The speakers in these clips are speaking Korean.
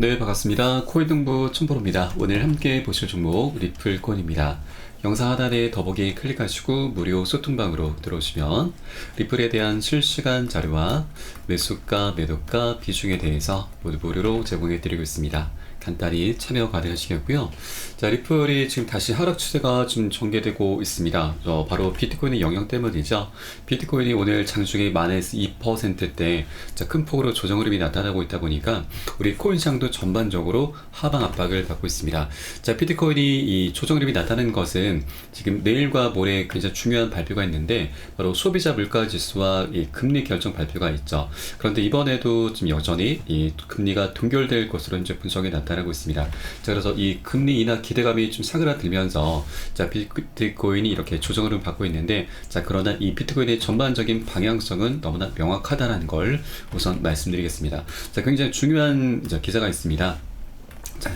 네, 반갑습니다. 코인등부 춘보로입니다. 오늘 함께 보실 종목 리플코인입니다. 영상 하단에 더보기 클릭하시고 무료 소통방으로 들어오시면 리플에 대한 실시간 자료와 매수가, 매도가, 비중에 대해서 모두 무료로 제공해 드리고 있습니다. 간단히 참여 가능하시겠고요. 자, 리플이 지금 다시 하락 추세가 좀 전개되고 있습니다. 바로 비트코인의 영향 때문이죠. 비트코인이 오늘 장중에 마이너스 2%대 큰 폭으로 조정 흐름이 나타나고 있다 보니까 우리 코인 시장도 전반적으로 하방 압박을 받고 있습니다. 자, 비트코인이 이 조정 흐름이 나타나는 것은 지금 내일과 모레 굉장히 중요한 발표가 있는데 바로 소비자 물가 지수와 이 금리 결정 발표가 있죠. 그런데 이번에도 지금 여전히 이 금리가 동결될 것으로 이제 분석이 나타나고 있습니다. 자, 그래서 이 금리 인하 기대감이 좀 사그라들면서 자, 비트코인이 이렇게 조정 흐름을 받고 있는데 자, 그러나 이 비트코인의 전반적인 방향성은 너무나 명확하다는 걸 우선 말씀드리겠습니다. 자, 굉장히 중요한 기사가 있습니다. 자,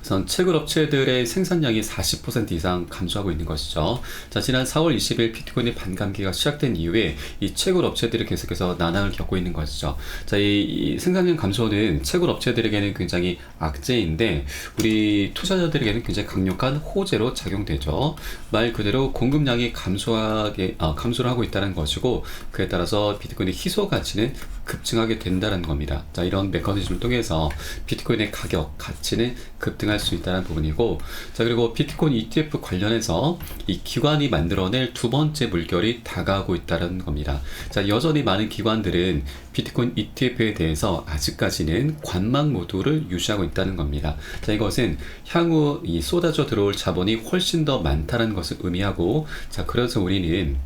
우선 채굴 업체들의 생산량이 40% 이상 감소하고 있는 것이죠. 자, 지난 4월 20일 비트코인의 반감기가 시작된 이후에 이 채굴 업체들이 계속해서 난항을 겪고 있는 것이죠. 자, 이 생산량 감소는 채굴 업체들에게는 굉장히 악재인데 우리 투자자들에게는 굉장히 강력한 호재로 작용되죠. 말 그대로 공급량이 감소를 하고 있다는 것이고 그에 따라서 비트코인의 희소 가치는 급증하게 된다는 겁니다. 자, 이런 메커니즘을 통해서 비트코인의 가격, 가치는 급등할 수 있다는 부분이고, 자, 그리고 비트코인 ETF 관련해서 이 기관이 만들어낼 두 번째 물결이 다가오고 있다는 겁니다. 자, 여전히 많은 기관들은 비트코인 ETF에 대해서 아직까지는 관망 모드를 유지하고 있다는 겁니다. 자, 이것은 향후 이 쏟아져 들어올 자본이 훨씬 더 많다는 것을 의미하고, 자, 그래서 우리는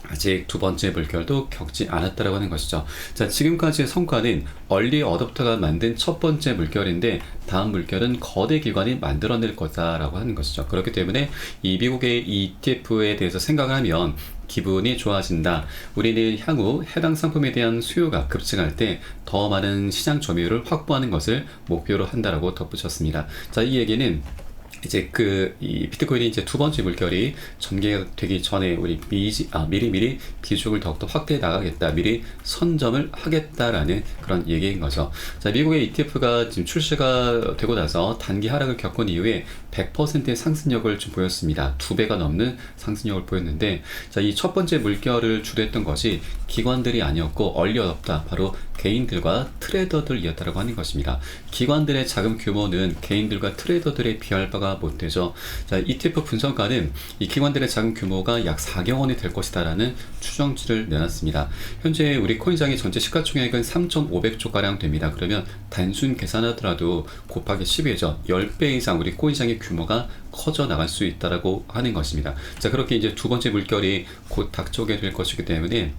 아직 두 번째 물결도 겪지 않았다라고 하는 것이죠. 자, 지금까지의 성과는 얼리 어댑터가 만든 첫 번째 물결인데 다음 물결은 거대 기관이 만들어낼 거다라고 하는 것이죠. 그렇기 때문에 이 미국의 ETF에 대해서 생각을 하면 기분이 좋아진다. 우리는 향후 해당 상품에 대한 수요가 급증할 때 더 많은 시장 점유율을 확보하는 것을 목표로 한다라고 덧붙였습니다. 자, 이 얘기는 이제 이 비트코인이 이제 두 번째 물결이 전개되기 전에 우리 미리 비중을 더욱더 확대해 나가겠다, 미리 선점을 하겠다라는 그런 얘기인 거죠. 자, 미국의 ETF가 지금 출시가 되고 나서 단기 하락을 겪은 이후에 100%의 상승력을 좀 보였습니다. 2배가 넘는 상승력을 보였는데, 자, 이 첫 번째 물결을 주도했던 것이 기관들이 아니었고 얼리 어댑터, 바로 개인들과 트레이더들이었다고 하는 것입니다. 기관들의 자금 규모는 개인들과 트레이더들에 비할 바가 못 되죠. 자, ETF 분석가는 이 기관들의 자금 규모가 약 4조 원이 될 것이다라는 추정치를 내놨습니다. 현재 우리 코인장의 전체 시가총액은 3,500조 가량 됩니다. 그러면 단순 계산하더라도 곱하기 10이죠. 10배 이상 우리 코인장의 규모가 커져 나갈 수 있다라고 하는 것입니다. 자, 그렇게 이제 두 번째 물결이 곧 닥쳐오게 될 것이기 때문에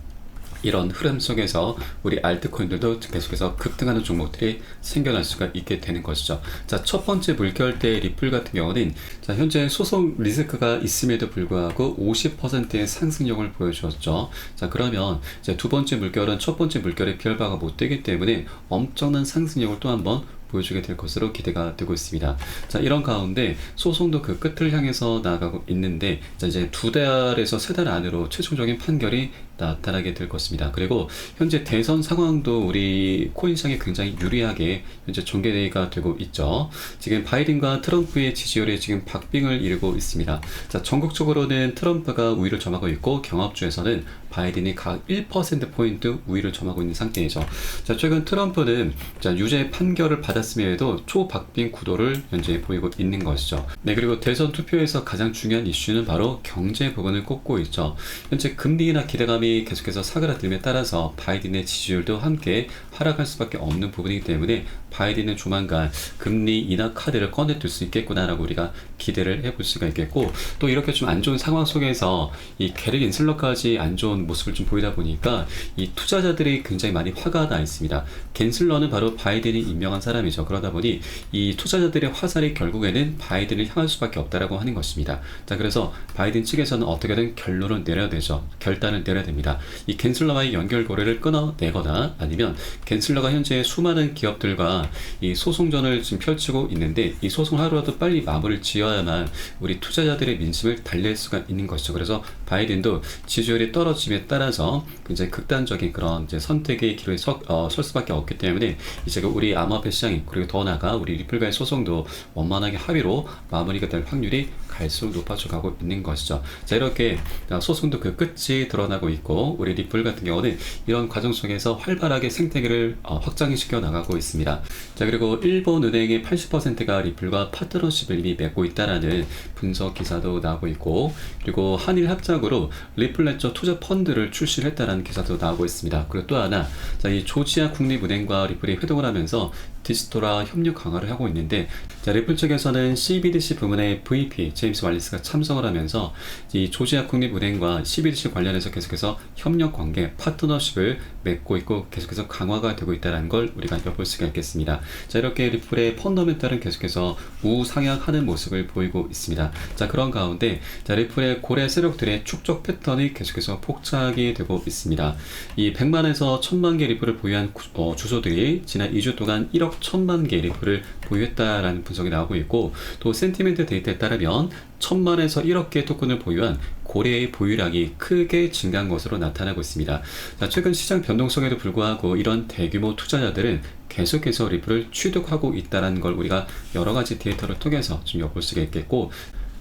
이런 흐름 속에서 우리 알트코인들도 계속해서 급등하는 종목들이 생겨날 수가 있게 되는 것이죠. 자, 첫 번째 물결 때 리플 같은 경우는 자, 현재 소송 리스크가 있음에도 불구하고 50%의 상승력을 보여주었죠. 자, 그러면 이제 두 번째 물결은 첫 번째 물결에 비할 바가 못 되기 때문에 엄청난 상승력을 또 한번 보여주게 될 것으로 기대가 되고 있습니다. 자, 이런 가운데 소송도 그 끝을 향해서 나아가고 있는데, 자, 이제 2달에서 3달 안으로 최종적인 판결이 나타나게 될 것입니다. 그리고 현재 대선 상황도 우리 코인시장에 굉장히 유리하게 현재 전개가 되고 있죠. 지금 바이든과 트럼프의 지지율이 지금 박빙을 이루고 있습니다. 자, 전국적으로는 트럼프가 우위를 점하고 있고 경합주에서는 바이든이 각 1%포인트 우위를 점하고 있는 상태이죠. 자, 최근 트럼프는 자, 유죄 판결을 받았음에도 초박빙 구도를 현재 보이고 있는 것이죠. 네, 그리고 대선 투표에서 가장 중요한 이슈는 바로 경제 부분을 꼽고 있죠. 현재 금리 인하 기대감이 계속해서 사그라들음에 따라서 바이든의 지지율도 함께 하락할 수밖에 없는 부분이기 때문에 바이든은 조만간 금리 인하 카드를 꺼내들 수 있겠구나라고 우리가 기대를 해볼 수가 있겠고, 또 이렇게 좀 안 좋은 상황 속에서 이 게리 갠슬러까지 안 좋은 모습을 좀 보이다 보니까 이 투자자들이 굉장히 많이 화가 나 있습니다. 갠슬러는 바로 바이든이 임명한 사람이죠. 그러다 보니 이 투자자들의 화살이 결국에는 바이든을 향할 수밖에 없다라고 하는 것입니다. 자, 그래서 바이든 측에서는 어떻게든 결론을 내려야 되죠. 결단을 내려야 됩니다. 이 갠슬러와의 연결고리를 끊어내거나 아니면 갠슬러가 현재 수많은 기업들과 이 소송전을 지금 펼치고 있는데 이 소송 하루라도 빨리 마무리를 지어야만 우리 투자자들의 민심을 달랠 수가 있는 것이죠. 그래서 바이든도 지지율이 떨어짐에 따라서 굉장히 극단적인 그런 이제 선택의 기로에 설 수밖에 없기 때문에 이제 우리 암호화폐 시장이, 그리고 더 나아가 우리 리플과의 소송도 원만하게 합의로 마무리가 될 확률이 갈수록 높아져 가고 있는 것이죠. 자, 이렇게 소송도 그 끝이 드러나고 있고, 우리 리플 같은 경우는 이런 과정 속에서 활발하게 생태계를 확장시켜 나가고 있습니다. 자, 그리고 일본 은행의 80%가 리플과 파트너십을 이미 맺고 있다라는 분석 기사도 나오고 있고, 그리고 한일 합작으로 리플레저 투자 펀드를 출시를 했다라는 기사도 나오고 있습니다. 그리고 또 하나, 자, 이 조지아 국립은행과 리플이 회동을 하면서 디지털화 협력 강화를 하고 있는데, 자, 리플 측에서는 CBDC 부문의 VP 제임스 왈리스가 참석을 하면서 이 조지아 국립은행과 CBDC 관련해서 계속해서 협력 관계, 파트너십을 맺고 있고 계속해서 강화가 되고 있다는 걸 우리가 엿볼 수가 있겠습니다. 자, 이렇게 리플의 펀더멘탈은 계속해서 우상향하는 모습을 보이고 있습니다. 자, 그런 가운데 자, 리플의 고래 세력들의 축적 패턴이 계속해서 폭착이 되고 있습니다. 이 100만에서 1000만 개 리플을 보유한 주소들이 지난 2주 동안 1억 1000만 개 리플을 보유했다라는 분석이 나오고 있고, 또 센티멘트 데이터에 따르면 1000만에서 1억 개의 토큰을 보유한 고래의 보유량이 크게 증가한 것으로 나타나고 있습니다. 자, 최근 시장 변동성에도 불구하고 이런 대규모 투자자들은 계속해서 리플을 취득하고 있다는 걸 우리가 여러 가지 데이터를 통해서 좀 엿볼 수가 있겠고,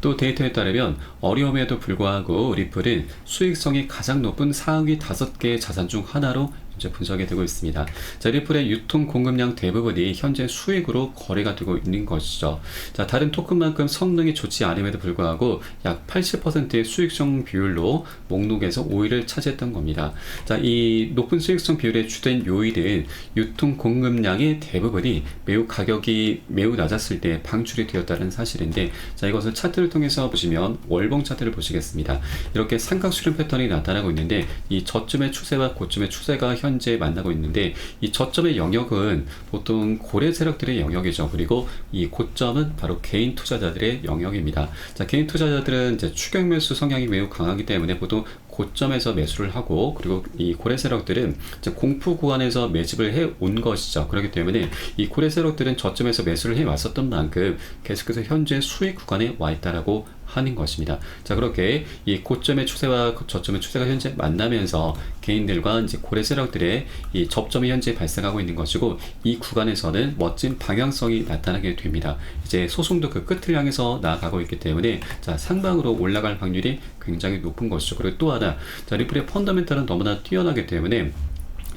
또 데이터에 따르면 어려움에도 불구하고 리플은 수익성이 가장 높은 상위 5개의 자산 중 하나로 이제 분석이 되고 있습니다. 자, 리플의 유통 공급량 대부분이 현재 수익으로 거래가 되고 있는 것이죠. 자, 다른 토큰만큼 성능이 좋지 않음에도 불구하고 약 80%의 수익성 비율로 목록에서 5위를 차지했던 겁니다. 자, 이 높은 수익성 비율의 주된 요인은 유통 공급량의 대부분이 가격이 매우 낮았을 때 방출이 되었다는 사실인데, 자, 이것을 차트를 통해서 보시면 월봉 차트를 보시겠습니다. 이렇게 삼각수렴 패턴이 나타나고 있는데, 이 저점의 추세와 고점의 추세가 현재 만나고 있는데, 이 저점의 영역은 보통 고래 세력들의 영역이죠. 그리고 이 고점은 바로 개인 투자자들의 영역입니다. 자, 개인 투자자들은 이제 추격 매수 성향이 매우 강하기 때문에 보통 고점에서 매수를 하고, 그리고 이 고래 세력들은 이제 공포 구간에서 매집을 해 온 것이죠. 그렇기 때문에 이 고래 세력들은 저점에서 매수를 해 왔었던 만큼 계속해서 현재 수익 구간에 와 있다라고 하는 것입니다. 자, 그렇게 이 고점의 추세와 저점의 추세가 현재 만나면서 개인들과 이제 고래 세력들의 이 접점이 현재 발생하고 있는 것이고, 이 구간에서는 멋진 방향성이 나타나게 됩니다. 이제 소송도 그 끝을 향해서 나아가고 있기 때문에 자, 상방으로 올라갈 확률이 굉장히 높은 것이죠. 그리고 또 하나, 자, 리플의 펀더멘탈은 너무나 뛰어나기 때문에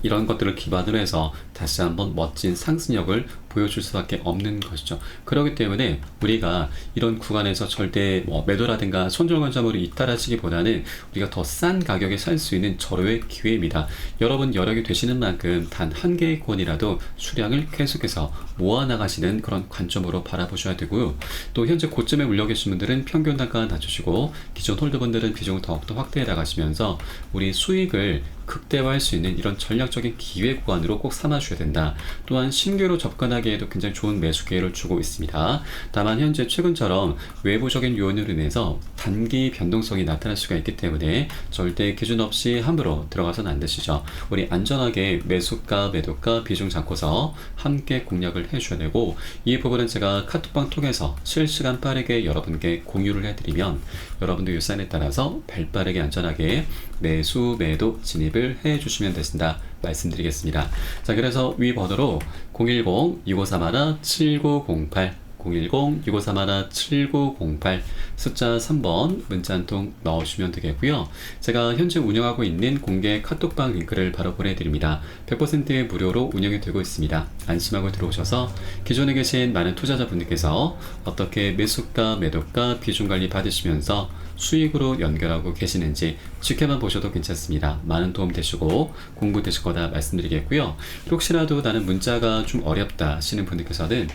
이런 것들을 기반으로 해서 다시 한번 멋진 상승력을 보여줄 수밖에 없는 것이죠. 그렇기 때문에 우리가 이런 구간에서 절대 매도라든가 손절 관점으로 이탈하시기보다는 우리가 더 싼 가격에 살 수 있는 절호의 기회입니다. 여러분 여력이 되시는 만큼 단 한 개의 권이라도 수량을 계속해서 모아나가시는 그런 관점으로 바라보셔야 되고요. 또 현재 고점에 물려 계신 분들은 평균 단가 낮추시고, 기존 홀더분들은 비중을 더욱더 확대해 나가시면서 우리 수익을 극대화할 수 있는 이런 전략적인 기회 구간으로 꼭 삼아주셔야 된다. 또한 신규로 접근하기에도 굉장히 좋은 매수 기회를 주고 있습니다. 다만 현재 최근처럼 외부적인 요인으로 인해서 단기 변동성이 나타날 수가 있기 때문에 절대 기준 없이 함부로 들어가서는 안 되시죠. 우리 안전하게 매수가, 매도가 비중 잡고서 함께 공략을 해주셔야 되고, 이 부분은 제가 카톡방 통해서 실시간 빠르게 여러분께 공유를 해드리면 여러분도 이 사인에 따라서 발빠르게 안전하게 매수, 매도 진입을 해주시면 되신다 말씀드리겠습니다. 자, 그래서 위 번호로 010-6531-7908 010-6531-7908 숫자 3번 문자 한 통 넣으시면 되겠고요. 제가 현재 운영하고 있는 공개 카톡방 링크를 바로 보내드립니다. 100% 무료로 운영이 되고 있습니다. 안심하고 들어오셔서 기존에 계신 많은 투자자분들께서 어떻게 매수가, 매도가, 비중 관리 받으시면서 수익으로 연결하고 계시는지 지켜만 보셔도 괜찮습니다. 많은 도움 되시고 공부 되실 거다 말씀드리겠고요. 혹시라도 나는 문자가 좀 어렵다 하시는 분들께서는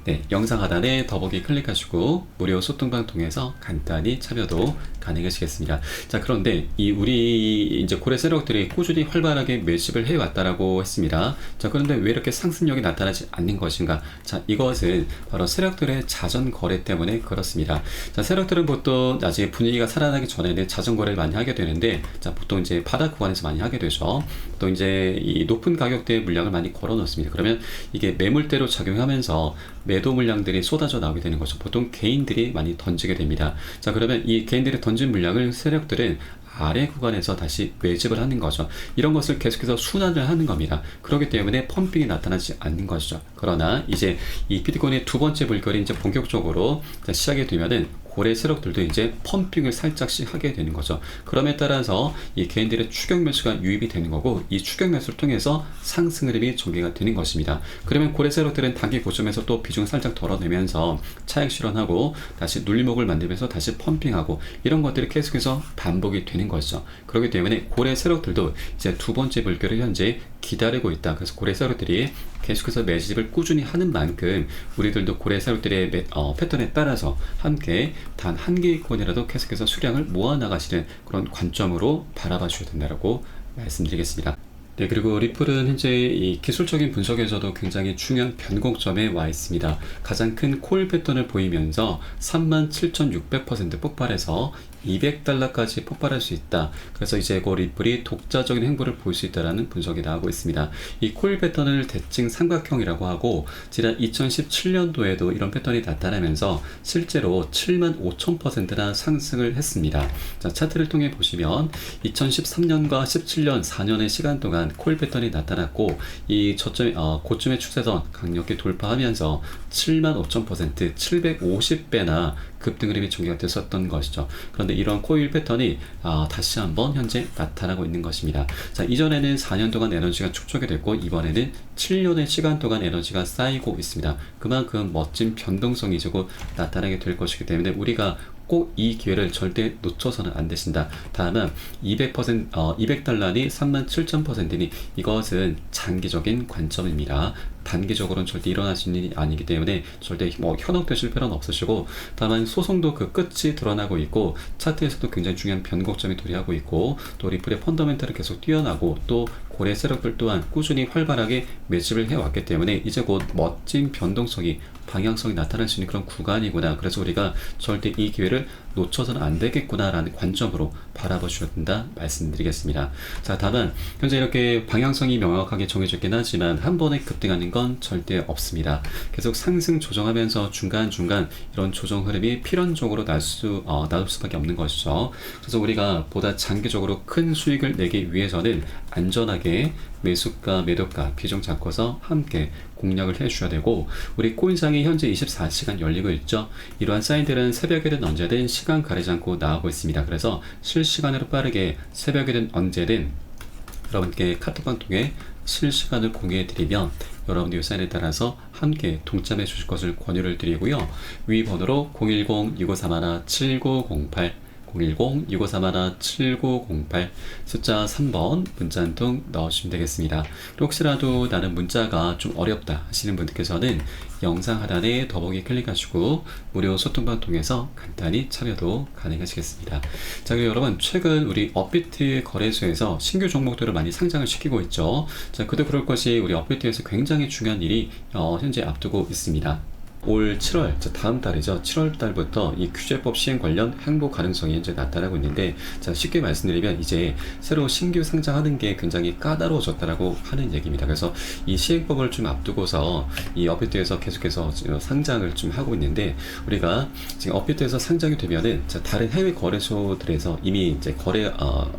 네, 영상 하단에 더보기 클릭하시고 무료 소통방 통해서 간단히 참여도 가능하시겠습니다. 자, 그런데 우리 이제 고래 세력들이 꾸준히 활발하게 매집을 해왔다라고 했습니다. 자, 그런데 왜 이렇게 상승력이 나타나지 않는 것인가? 자, 이것은 바로 세력들의 자전 거래 때문에 그렇습니다. 자, 세력들은 보통 나중에 분위기가 살아나기 전에는 자전 거래를 많이 하게 되는데, 자, 보통 이제 바닥 구간에서 많이 하게 되죠. 또 이제 이 높은 가격대의 물량을 많이 걸어 놓습니다. 그러면 이게 매물대로 작용하면서 매도 물량들이 쏟아져 나오게 되는 거죠. 보통 개인들이 많이 던지게 됩니다. 자, 그러면 이 개인들이 던진 물량을 세력들은 아래 구간에서 다시 매집을 하는 거죠. 이런 것을 계속해서 순환을 하는 겁니다. 그렇기 때문에 펌핑이 나타나지 않는 것이죠. 그러나 이제 이 비트코인의 두 번째 물결이 이제 본격적으로 시작이 되면은 고래 세력들도 이제 펌핑을 살짝씩 하게 되는 거죠. 그럼에 따라서 이 개인들의 추격 매수가 유입이 되는 거고, 이 추격 매수를 통해서 상승 흐름이 전개가 되는 것입니다. 그러면 고래 세력들은 단기 고점에서 또 비중 살짝 덜어내면서 차익 실현하고 다시 눌림목을 만들면서 다시 펌핑하고, 이런 것들이 계속해서 반복이 되는 것이죠. 그렇기 때문에 고래 세력들도 이제 두 번째 물결을 현재 기다리고 있다. 그래서 고래 세력들이 계속해서 매집을 꾸준히 하는 만큼 우리들도 고래 세력들의 패턴에 따라서 함께 단 한 개의권이라도 계속해서 수량을 모아 나가시는 그런 관점으로 바라봐 주셔야 된다고 말씀드리겠습니다. 네, 그리고 리플은 현재 이 기술적인 분석에서도 굉장히 중요한 변곡점에 와 있습니다. 가장 큰 콜 패턴을 보이면서 37,600% 폭발해서 $200까지 폭발할 수 있다. 그래서 이제 그 리플이 독자적인 행보를 볼 수 있다는 분석이 나오고 있습니다. 이 콜 패턴을 대칭 삼각형이라고 하고, 지난 2017년도에도 이런 패턴이 나타나면서 실제로 75,000%나 상승을 했습니다. 자, 차트를 통해 보시면 2013년과 17년 4년의 시간 동안 콜 패턴이 나타났고, 이 고점의 추세선 강력히 돌파하면서 75,000%, 750배나 급등 흐름이 전개가 됐었던 것이죠. 그런데 이런 코일 패턴이 다시 한번 현재 나타나고 있는 것입니다. 자, 이전에는 4년 동안 에너지가 축적이 됐고, 이번에는 7년의 시간 동안 에너지가 쌓이고 있습니다. 그만큼 멋진 변동성이 곧 나타나게 될 것이기 때문에 우리가 꼭 이 기회를 절대 놓쳐서는 안 되신다. 다만 200달러니 37,000%니 이것은 장기적인 관점입니다. 단기적으로는 절대 일어날 수 있는 일이 아니기 때문에 절대 현혹되실 필요는 없으시고, 다만 소송도 그 끝이 드러나고 있고, 차트에서도 굉장히 중요한 변곡점이 도래하고 있고, 또 리플의 펀더멘탈은 계속 뛰어나고, 또 고래 세력들 또한 꾸준히 활발하게 매집을 해왔기 때문에 이제 곧 멋진 변동성이, 방향성이 나타날 수 있는 그런 구간이구나. 그래서 우리가 절대 이 기회를 놓쳐서는 안 되겠구나 라는 관점으로 바라봐 주셔야 된다 말씀드리겠습니다. 자, 다만 현재 이렇게 방향성이 명확하게 정해져 있긴 하지만 한 번에 급등하는 건 절대 없습니다. 계속 상승 조정하면서 중간중간 이런 조정 흐름이 필연적으로 나올 수밖에 없는 것이죠. 그래서 우리가 보다 장기적으로 큰 수익을 내기 위해서는 안전하게 매수가, 매도가 비중 잡고서 함께 공략을 해주셔야 되고, 우리 코인상이 현재 24시간 열리고 있죠. 이러한 사인들은 새벽에든 언제든 시간 가리지 않고 나오고 있습니다. 그래서 실시간으로 빠르게 새벽에든 언제든 여러분께 카톡방 통해 실시간을 공유해 드리면 여러분들 사인에 따라서 함께 동참해 주실 것을 권유를 드리고요. 위 번호로 010-6531-7908 010-6531-7908 숫자 3번 문자 한 통 넣으시면 되겠습니다. 혹시라도 나는 문자가 좀 어렵다 하시는 분들께서는 영상 하단에 더보기 클릭하시고 무료 소통방 통해서 간단히 참여도 가능하시겠습니다. 자, 그리고 여러분, 최근 우리 업비트 거래소에서 신규 종목들을 많이 상장을 시키고 있죠. 자, 그도 그럴 것이 우리 업비트에서 굉장히 중요한 일이 현재 앞두고 있습니다. 올 7월, 다음 달이죠. 7월 달부터 이 규제법 시행 관련 행보 가능성이 현재 나타나고 있는데, 자, 쉽게 말씀드리면 이제 새로 신규 상장하는 게 굉장히 까다로워졌다라고 하는 얘기입니다. 그래서 이 시행법을 좀 앞두고서 이 업비트에서 계속해서 상장을 좀 하고 있는데, 우리가 지금 업비트에서 상장이 되면은 다른 해외 거래소들에서 이미 이제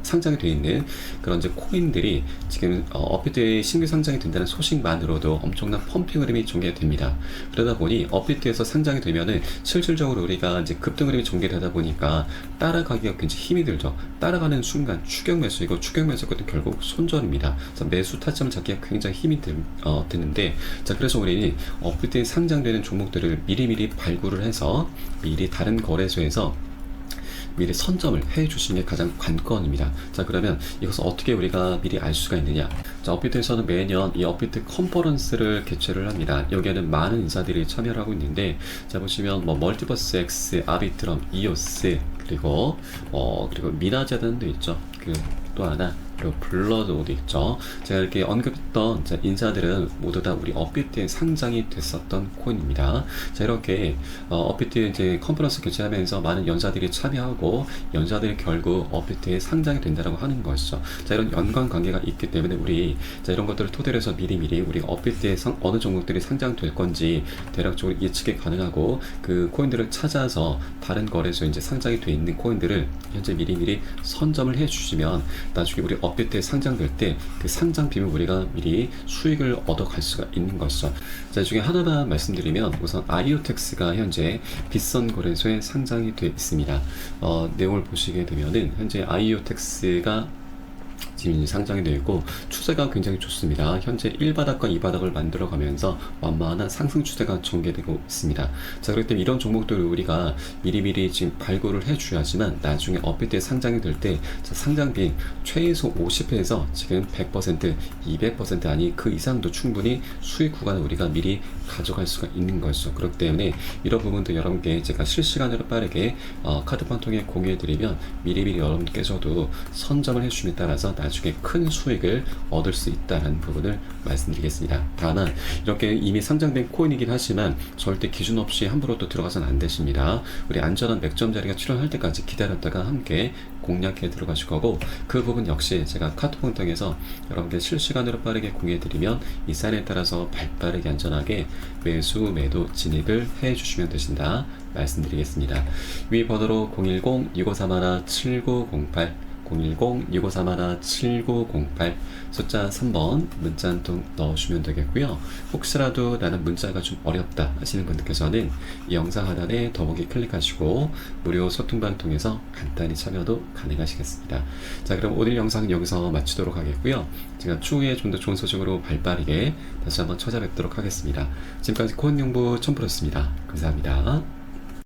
상장이 되어 있는 그런 이제 코인들이 지금 업비트에 신규 상장이 된다는 소식만으로도 엄청난 펌핑 흐름이 전개됩니다. 그러다 보니 업비트에서 상장이 되면은 실질적으로 우리가 이제 급등 흐름이 전개되다 보니까 따라가기가 굉장히 힘이 들죠. 따라가는 순간 추격 매수이고, 추격 매수가 결국 손절입니다. 그래서 매수 타점을 잡기가 굉장히 힘이 드는데, 자, 그래서 우리는 업비트에 상장되는 종목들을 미리미리 발굴을 해서 미리 다른 거래소에서 미리 선점을 해 주시는 게 가장 관건입니다. 자, 그러면 이것을 어떻게 우리가 미리 알 수가 있느냐? 자, 업비트에서는 매년 이 업비트 컨퍼런스를 개최를 합니다. 여기에는 많은 인사들이 참여를 하고 있는데, 자, 보시면 멀티버스 X, 아비트럼, 이오스, 그리고 미나재단도 있죠. 또 하나 그리고 블러드도 있죠. 제가 이렇게 언급했던 인사들은 모두 다 우리 업비트에 상장이 됐었던 코인입니다. 자, 이렇게 업비트 이제 컨퍼런스 개최하면서 많은 연사들이 참여하고 연사들이 결국 업비트에 상장이 된다라고 하는 것이죠. 자, 이런 연관 관계가 있기 때문에 우리 이런 것들을 토대로 해서 미리미리 우리 업비트에 어느 종목들이 상장될 건지 대략적으로 예측이 가능하고 그 코인들을 찾아서 다른 거래소에 이제 상장이 돼 있는 코인들을 현재 미리미리 선점을 해주시면 나중에 우리 업비트에 상장될 때 그 상장 비밀 우리가 미리 수익을 얻어갈 수가 있는 것이죠. 자, 이 중에 하나만 말씀드리면 우선 아이오텍스가 현재 빗선 거래소에 상장이 되어 있습니다. 내용을 보시게 되면은 현재 아이오텍스가 지금 상장이 되어 있고 추세가 굉장히 좋습니다. 현재 1바닥과 2바닥을 만들어 가면서 완만한 상승 추세가 전개되고 있습니다. 자, 그렇기 때문에 이런 종목들을 우리가 미리미리 지금 발굴을 해줘야지만 나중에 업비트에 상장이 될 때 상장비 최소 50%에서 지금 100%, 200% 아니 그 이상도 충분히 수익 구간을 우리가 미리 가져갈 수가 있는 것이죠. 그렇기 때문에 이런 부분도 여러분께 제가 실시간으로 빠르게 카드판 통해 공유해드리면 미리미리 여러분께서도 선점을 해주심에 따라서 나중에 큰 수익을 얻을 수 있다는 부분을 말씀드리겠습니다. 다만 이렇게 이미 상장된 코인이긴 하지만 절대 기준 없이 함부로 또 들어가서는 안 되십니다. 우리 안전한 맥점 자리가 출현할 때까지 기다렸다가 함께 공략해 들어가실 거고 그 부분 역시 제가 카톡을 통해서 여러분께 실시간으로 빠르게 공유해드리면 이 사인에 따라서 발빠르게 안전하게 매수 매도 진입을 해 주시면 되신다 말씀드리겠습니다. 위 번호로 010-2531-7908 010-2531-7908 숫자 3번 문자 한 통 넣으시면 되겠고요. 혹시라도 나는 문자가 좀 어렵다 하시는 분들께서는 이 영상 하단에 더보기 클릭하시고 무료 소통방 통해서 간단히 참여도 가능하시겠습니다. 자, 그럼 오늘 영상은 여기서 마치도록 하겠고요. 제가 추후에 좀 더 좋은 소식으로 발빠르게 다시 한번 찾아뵙도록 하겠습니다. 지금까지 코인연구 첨프로였습니다. 감사합니다.